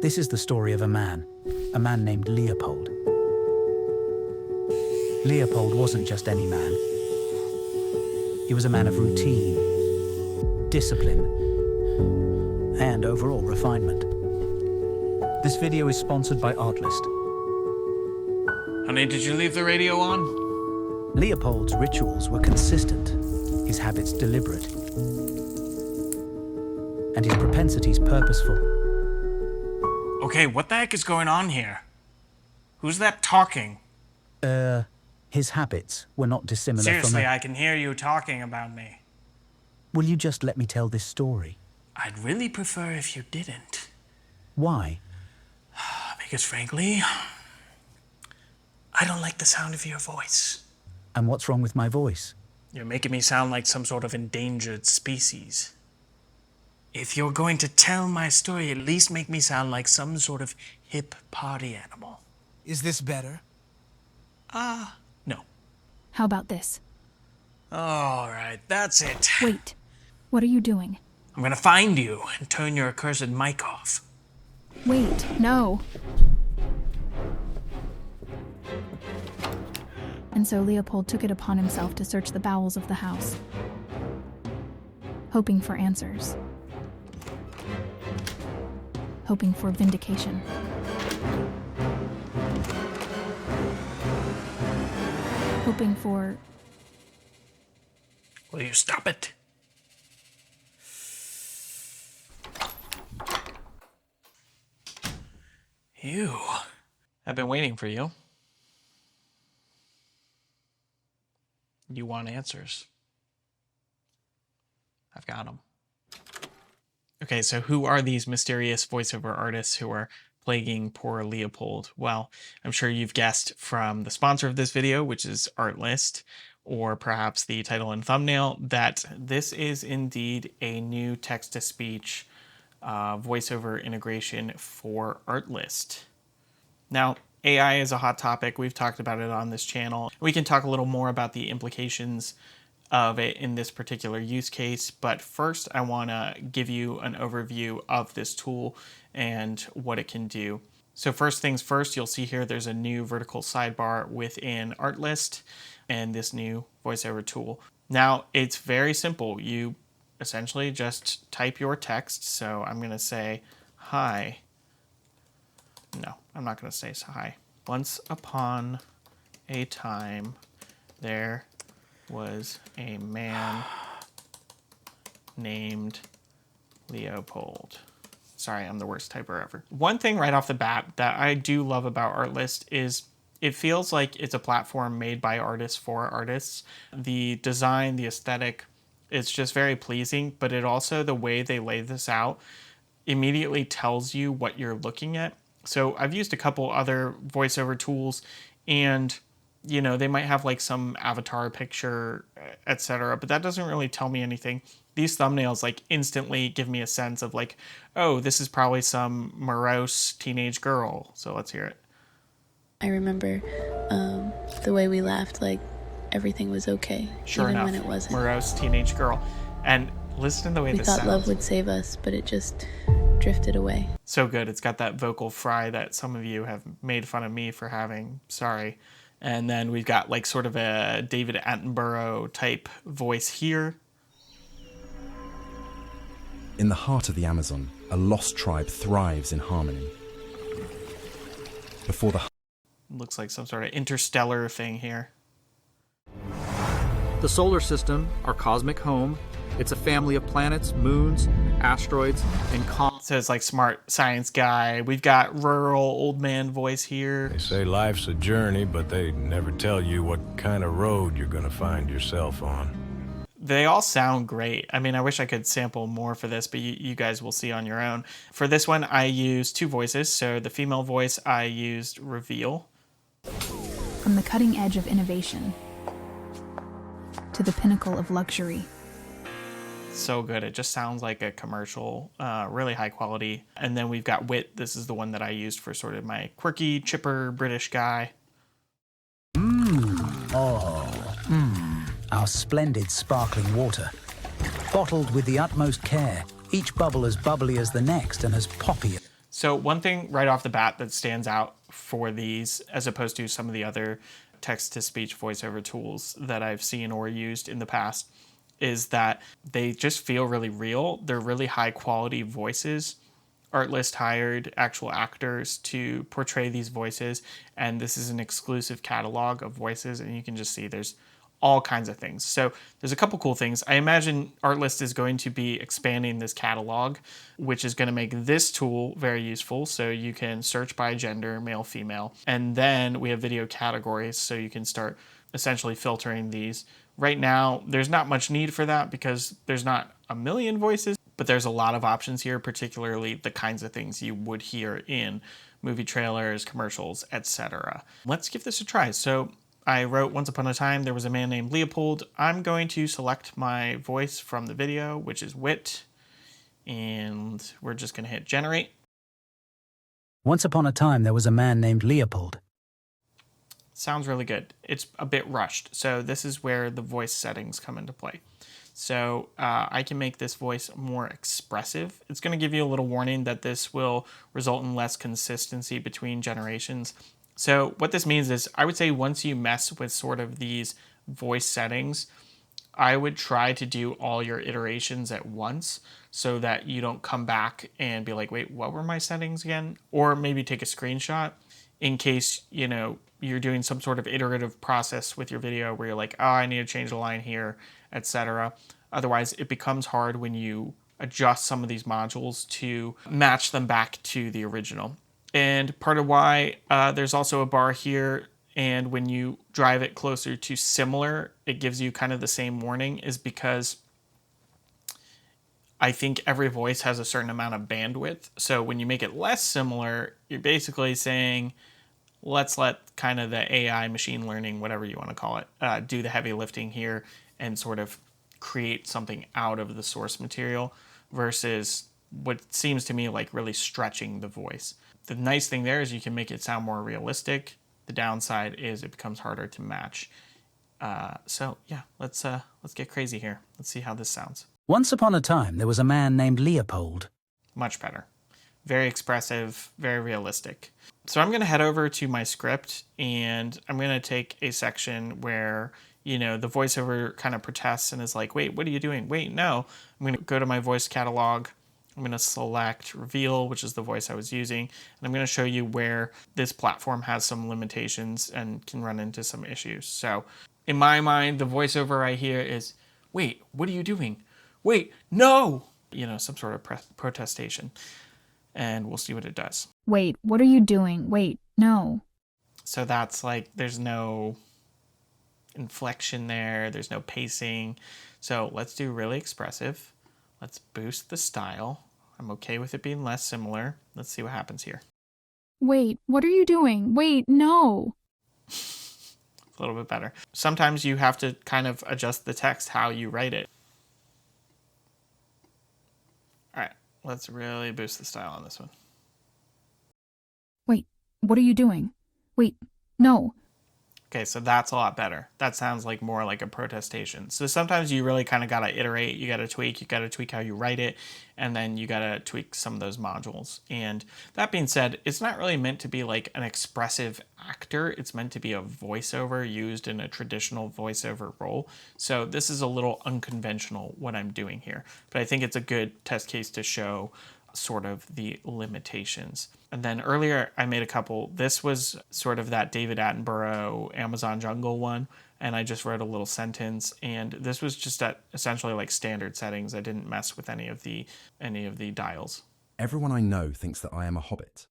This is the story of a man named Leopold. Leopold wasn't just any man. He was a man of routine, discipline, and overall refinement. This video is sponsored by Artlist. Honey, did you leave the radio on? Leopold's rituals were consistent, his habits deliberate, and his propensities purposeful. Okay, what the heck is going on here? Who's that talking? His habits were not dissimilar Seriously, from I can hear you talking about me. Will you just let me tell this story? I'd really prefer if you didn't. Why? Because frankly, I don't like the sound of your voice. And what's wrong with my voice? You're making me sound like some sort of endangered species. If you're going to tell my story, at least make me sound like some sort of hip party animal. Is this better? No. How about this? All right, that's it. Wait. What are you doing? I'm gonna find you and turn your accursed mic off. Wait, no. And so Leopold took it upon himself to search the bowels of the house, hoping for answers, hoping for vindication. Hoping for... Will you stop it? You. I've been waiting for you. You want answers. I've got them. Okay, so who are these mysterious voiceover artists who are plaguing poor Leopold? Well, I'm sure you've guessed from the sponsor of this video, which is Artlist, or perhaps the title and thumbnail, that this is indeed a new text-to-speech voiceover integration for Artlist. Now, AI is a hot topic. We've talked about it on this channel. We can talk a little more about the implications of it in this particular use case, but first I want to give you an overview of this tool and what it can do. So first things first, you'll see here there's a new vertical sidebar within Artlist and this new voiceover tool. Now, it's very simple. You essentially just type your text. So I'm going to say, hi. No, I'm not going to say hi. Once upon a time, there was a man named Leopold. Sorry, I'm the worst typer ever. One thing right off the bat that I do love about Artlist is it feels like it's a platform made by artists for artists. The design, the aesthetic, it's just very pleasing, but it also, the way they lay this out, immediately tells you what you're looking at. So I've used a couple other voiceover tools, and you know, they might have like some avatar picture, etc., but that doesn't really tell me anything. These thumbnails like instantly give me a sense of like, oh, this is probably some morose teenage girl. So let's hear it. I remember the way we laughed, like everything was okay, Sure even enough, when it wasn't. morose teenage girl. And listen to the way We this thought sounds. love would save us, but it just drifted away. So good. It's got that vocal fry that some of you have made fun of me for having. Sorry. And then we've got like sort of a David Attenborough type voice here. In the heart of the Amazon, a lost tribe thrives in harmony. Before the Looks like some sort of interstellar thing here. The solar system, our cosmic home, it's a family of planets, moons, asteroids, and comets. So it's like smart science guy. We've got rural old man voice here. They say life's a journey, but they never tell you what kind of road you're gonna find yourself on. They all sound great. I mean, I wish I could sample more for this, but you guys will see on your own. For this one, I used two voices. So the female voice, I used Reveal. From the cutting edge of innovation to the pinnacle of luxury. So good. It just sounds like a commercial, really high quality. And then we've got Wit. This is the one that I used for sort of my quirky, chipper British guy. Our splendid sparkling water. Bottled with the utmost care, each bubble as bubbly as the next and as poppy. So one thing right off the bat that stands out for these, as opposed to some of the other text-to-speech voiceover tools that I've seen or used in the past, is that they just feel really real. They're really high-quality voices. Artlist hired actual actors to portray these voices, and this is an exclusive catalog of voices, and you can just see there's all kinds of things. So there's a couple cool things. I imagine Artlist is going to be expanding this catalog, which is going to make this tool very useful. So you can search by gender, male, female, and then we have video categories, so you can start essentially filtering these. Right now, there's not much need for that because there's not a million voices, but there's a lot of options here, particularly the kinds of things you would hear in movie trailers, commercials, etc. Let's give this a try. So I wrote Once Upon a Time, there was a man named Leopold. I'm going to select my voice from the video, which is Wit, and we're just going to hit generate. Once upon a time, there was a man named Leopold. Sounds really good. It's a bit rushed, so this is where the voice settings come into play. So I can make this voice more expressive. It's going to give you a little warning that this will result in less consistency between generations. So what this means is, I would say once you mess with sort of these voice settings, I would try to do all your iterations at once so that you don't come back and be like, wait, what were my settings again? Or maybe take a screenshot in case, you know, you're doing some sort of iterative process with your video where you're like, oh, I need to change the line here, etc. Otherwise, it becomes hard when you adjust some of these modules to match them back to the original. And part of why there's also a bar here, and when you drive it closer to similar, it gives you kind of the same warning, is because I think every voice has a certain amount of bandwidth. So when you make it less similar, you're basically saying, let's let kind of the AI, machine learning, whatever you want to call it, do the heavy lifting here and sort of create something out of the source material versus what seems to me like really stretching the voice. The nice thing there is you can make it sound more realistic. The downside is it becomes harder to match. So yeah, let's get crazy here. Let's see how this sounds. Once upon a time, there was a man named Leopold. Much better. Very expressive, very realistic. So I'm going to head over to my script, and I'm going to take a section where, you know, the voiceover kind of protests and is like, wait, what are you doing? Wait, no. I'm going to go to my voice catalog. I'm going to select reveal, which is the voice I was using, and I'm going to show you where this platform has some limitations and can run into some issues. So in my mind, the voiceover I hear is, wait, what are you doing? Wait, no! You know, some sort of protestation. And we'll see what it does. Wait, what are you doing? Wait, no. So that's like, there's no inflection there. There's no pacing. So let's do really expressive. Let's boost the style. I'm okay with it being less similar. Let's see what happens here. Wait, what are you doing? Wait, no. A little bit better. Sometimes you have to kind of adjust the text how you write it. All right, let's really boost the style on this one. Wait, what are you doing? Wait, no. Okay, so that's a lot better. That sounds like more like a protestation. So sometimes you really kind of got to iterate, you got to tweak how you write it, and then you got to tweak some of those modules. And that being said, it's not really meant to be like an expressive actor. It's meant to be a voiceover used in a traditional voiceover role. So this is a little unconventional what I'm doing here, but I think it's a good test case to show sort of the limitations. And then earlier I made a couple. This was sort of that David Attenborough Amazon Jungle one, and I just wrote a little sentence, and this was just at essentially like standard settings. I didn't mess with any of the dials. Everyone I know thinks that I am a hobbit.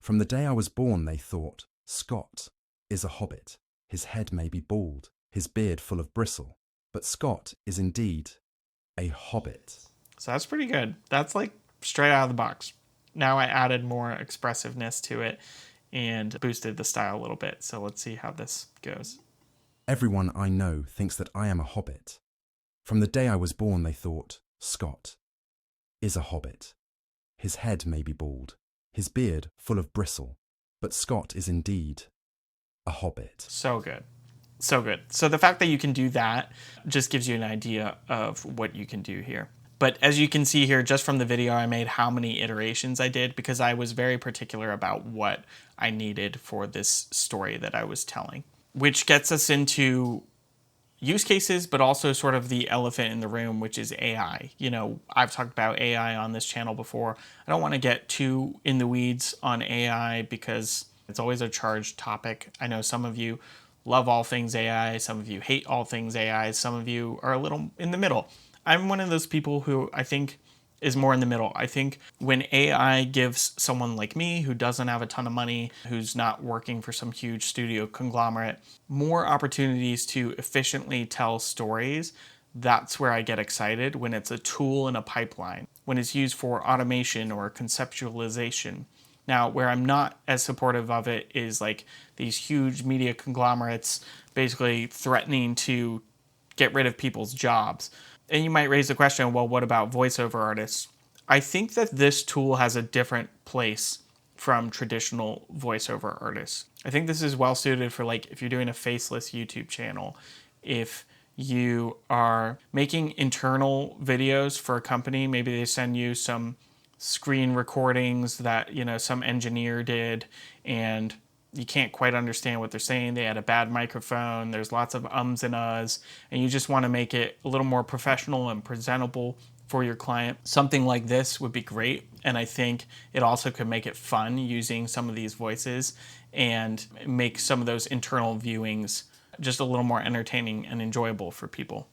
From the day I was born, they thought, Scott is a hobbit. His head may be bald, his beard full of bristle, but Scott is indeed a hobbit. So that's pretty good. That's like straight out of the box. Now I added more expressiveness to it and boosted the style a little bit. So let's see how this goes. Everyone I know thinks that I am a hobbit. From the day I was born, they thought, Scott is a hobbit. His head may be bald, his beard full of bristle, but Scott is indeed a hobbit. So good. So good. So the fact that you can do that just gives you an idea of what you can do here. But as you can see here, just from the video I made, how many iterations I did, because I was very particular about what I needed for this story that I was telling. Which gets us into use cases, but also sort of the elephant in the room, which is AI. You know, I've talked about AI on this channel before. I don't want to get too in the weeds on AI because it's always a charged topic. I know some of you love all things AI, some of you hate all things AI, some of you are a little in the middle. I'm one of those people who I think is more in the middle. I think when AI gives someone like me who doesn't have a ton of money, who's not working for some huge studio conglomerate, more opportunities to efficiently tell stories, that's where I get excited, when it's a tool in a pipeline, when it's used for automation or conceptualization. Now, where I'm not as supportive of it is like these huge media conglomerates basically threatening to get rid of people's jobs. And you might raise the question, well, what about voiceover artists? I think that this tool has a different place from traditional voiceover artists. I think this is well suited for, like, if you're doing a faceless YouTube channel, if you are making internal videos for a company, maybe they send you some screen recordings that, you know, some engineer did, and you can't quite understand what they're saying. They had a bad microphone. There's lots of ums and uhs, and you just want to make it a little more professional and presentable for your client. Something like this would be great. And I think it also could make it fun using some of these voices and make some of those internal viewings just a little more entertaining and enjoyable for people.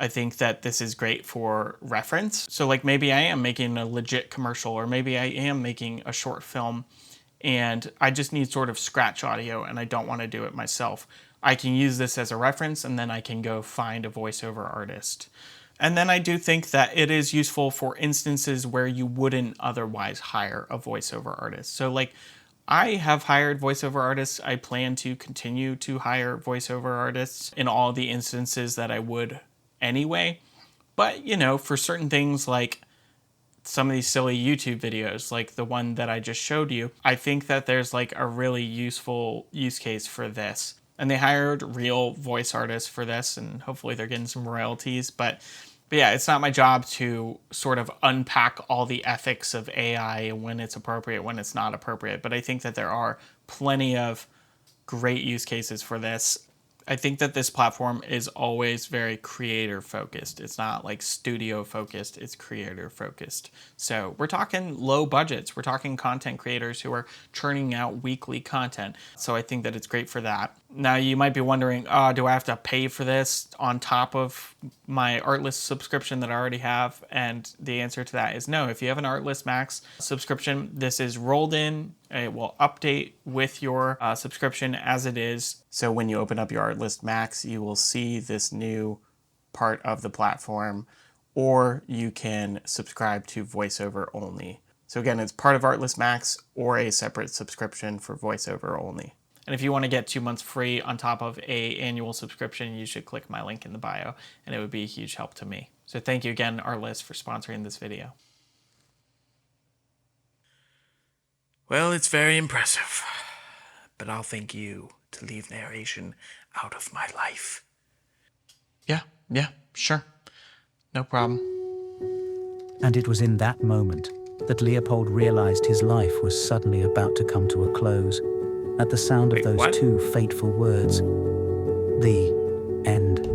I think that this is great for reference. So like maybe I am making a legit commercial, or maybe I am making a short film and I just need sort of scratch audio and I don't want to do it myself. I can use this as a reference and then I can go find a voiceover artist. And then I do think that it is useful for instances where you wouldn't otherwise hire a voiceover artist. So like I have hired voiceover artists. I plan to continue to hire voiceover artists in all the instances that I would anyway. But, you know, for certain things like some of these silly YouTube videos, like the one that I just showed you, I think that there's like a really useful use case for this. And they hired real voice artists for this, and hopefully they're getting some royalties. But yeah, it's not my job to sort of unpack all the ethics of AI and when it's appropriate, when it's not appropriate. But I think that there are plenty of great use cases for this. I think that this platform is always very creator focused. It's not like studio focused, it's creator focused. So we're talking low budgets. We're talking content creators who are churning out weekly content. So I think that it's great for that. Now you might be wondering, oh, do I have to pay for this on top of my Artlist subscription that I already have? And the answer to that is no. If you have an Artlist Max subscription, this is rolled in. It will update with your subscription as it is. So when you open up your Artlist Max, you will see this new part of the platform, or you can subscribe to VoiceOver only. So again, it's part of Artlist Max or a separate subscription for VoiceOver only. And if you want to get 2 months free on top of an annual subscription, you should click my link in the bio, and it would be a huge help to me. So thank you again, Artlist, for sponsoring this video. Well, it's very impressive, but I'll thank you to leave narration out of my life. Yeah, sure. No problem. And it was in that moment that Leopold realized his life was suddenly about to come to a close at the sound of those two fateful words, the end.